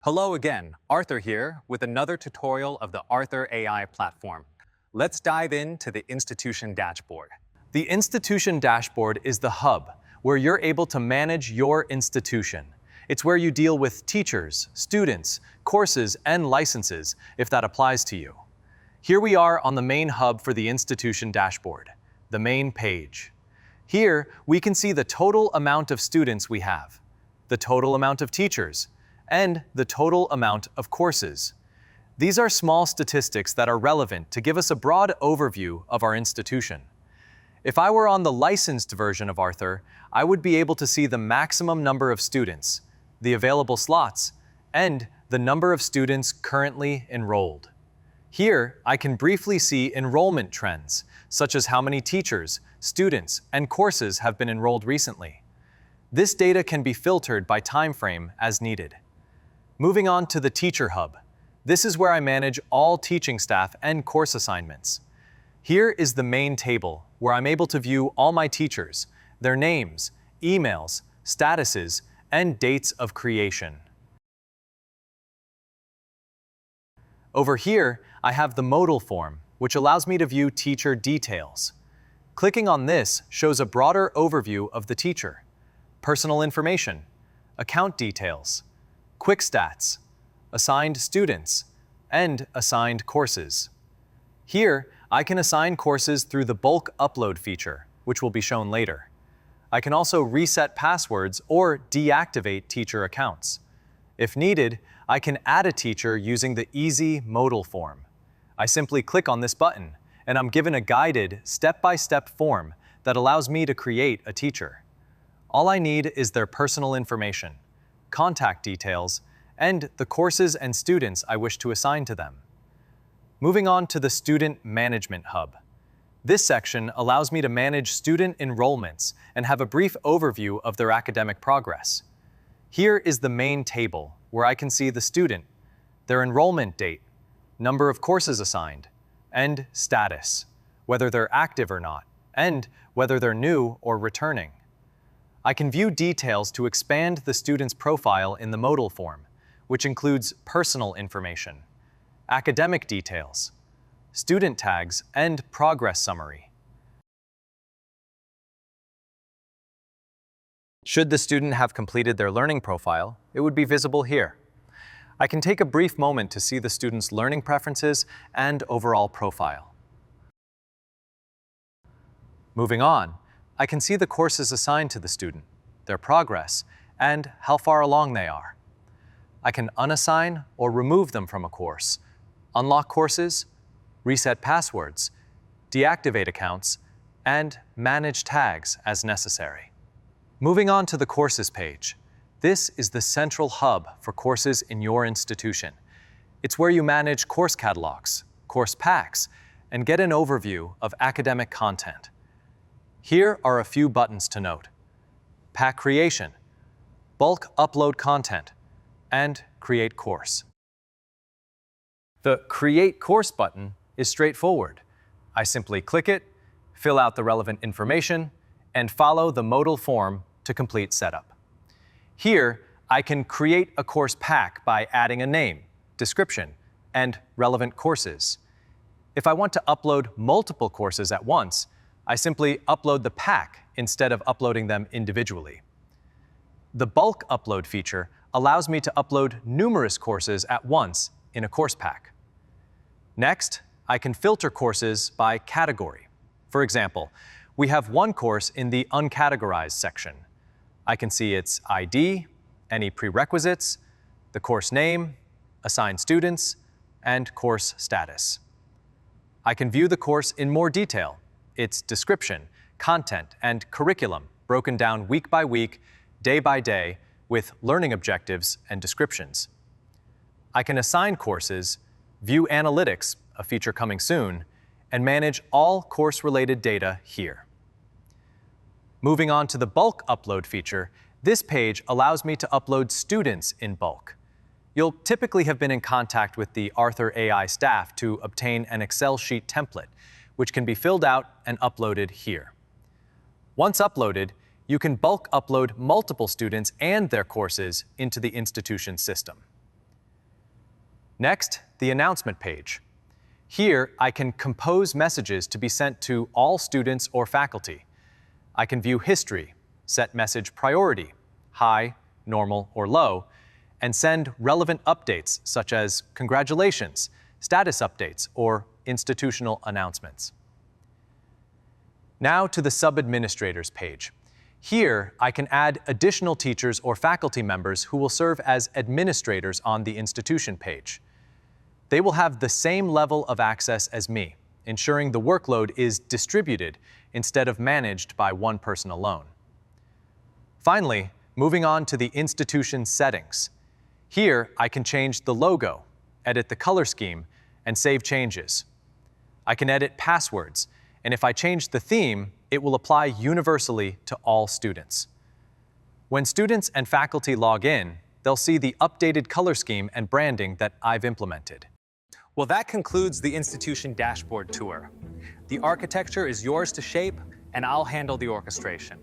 Hello again, Arthur here with another tutorial of the ArthurAI platform. Let's dive into the institution dashboard. The institution dashboard is the hub where you're able to manage your institution. It's where you deal with teachers, students, courses, and licenses if that applies to you. Here we are on the main hub for the institution dashboard, the main page. Here we can see the total amount of students we have, the total amount of teachers, and the total amount of courses. These are small statistics that are relevant to give us a broad overview of our institution. If I were on the licensed version of Arthur, I would be able to see the maximum number of students, the available slots, and the number of students currently enrolled. Here, I can briefly see enrollment trends, such as how many teachers, students, and courses have been enrolled recently. This data can be filtered by time frame as needed. Moving on to the Teacher Hub. This is where I manage all teaching staff and course assignments. Here is the main table, where I'm able to view all my teachers, their names, emails, statuses, and dates of creation. Over here, I have the modal form, which allows me to view teacher details. Clicking on this shows a broader overview of the teacher, personal information, account details, quick stats, assigned students, and assigned courses. Here, I can assign courses through the bulk upload feature, which will be shown later. I can also reset passwords or deactivate teacher accounts. If needed, I can add a teacher using the easy modal form. I simply click on this button, and I'm given a guided, step-by-step form that allows me to create a teacher. All I need is their personal information, contact details, and the courses and students I wish to assign to them. Moving on to the Student Management Hub. This section allows me to manage student enrollments and have a brief overview of their academic progress. Here is the main table, where I can see the student, their enrollment date, number of courses assigned, and status, whether they're active or not, and whether they're new or returning. I can view details to expand the student's profile in the modal form, which includes personal information, academic details, student tags, and progress summary. Should the student have completed their learning profile, it would be visible here. I can take a brief moment to see the student's learning preferences and overall profile. Moving on, I can see the courses assigned to the student, their progress, and how far along they are. I can unassign or remove them from a course, unlock courses, reset passwords, deactivate accounts, and manage tags as necessary. Moving on to the Courses page. This is the central hub for courses in your institution. It's where you manage course catalogs, course packs, and get an overview of academic content. Here are a few buttons to note: Pack Creation, Bulk Upload Content, and Create Course. The Create Course button is straightforward. I simply click it, fill out the relevant information, and follow the modal form to complete setup. Here, I can create a course pack by adding a name, description, and relevant courses. If I want to upload multiple courses at once, I simply upload the pack instead of uploading them individually. The bulk upload feature allows me to upload numerous courses at once in a course pack. Next, I can filter courses by category. For example, we have one course in the Uncategorized section. I can see its ID, any prerequisites, the course name, assigned students, and course status. I can view the course in more detail, its description, content, and curriculum broken down week by week, day by day, with learning objectives and descriptions. I can assign courses, view analytics, a feature coming soon, and manage all course-related data here. Moving on to the bulk upload feature, this page allows me to upload students in bulk. You'll typically have been in contact with the ArthurAI staff to obtain an Excel sheet template, which can be filled out and uploaded here. Once uploaded, you can bulk upload multiple students and their courses into the institution system. Next, the announcement page. Here, I can compose messages to be sent to all students or faculty. I can view history, set message priority, high, normal, or low, and send relevant updates such as congratulations, status updates, or institutional announcements. Now to the sub-administrators page. Here, I can add additional teachers or faculty members who will serve as administrators on the institution page. They will have the same level of access as me, ensuring the workload is distributed instead of managed by one person alone. Finally, moving on to the institution settings. Here, I can change the logo, edit the color scheme, and save changes. I can edit passwords, and if I change the theme, it will apply universally to all students. When students and faculty log in, they'll see the updated color scheme and branding that I've implemented. Well, that concludes the institution dashboard tour. The architecture is yours to shape, and I'll handle the orchestration.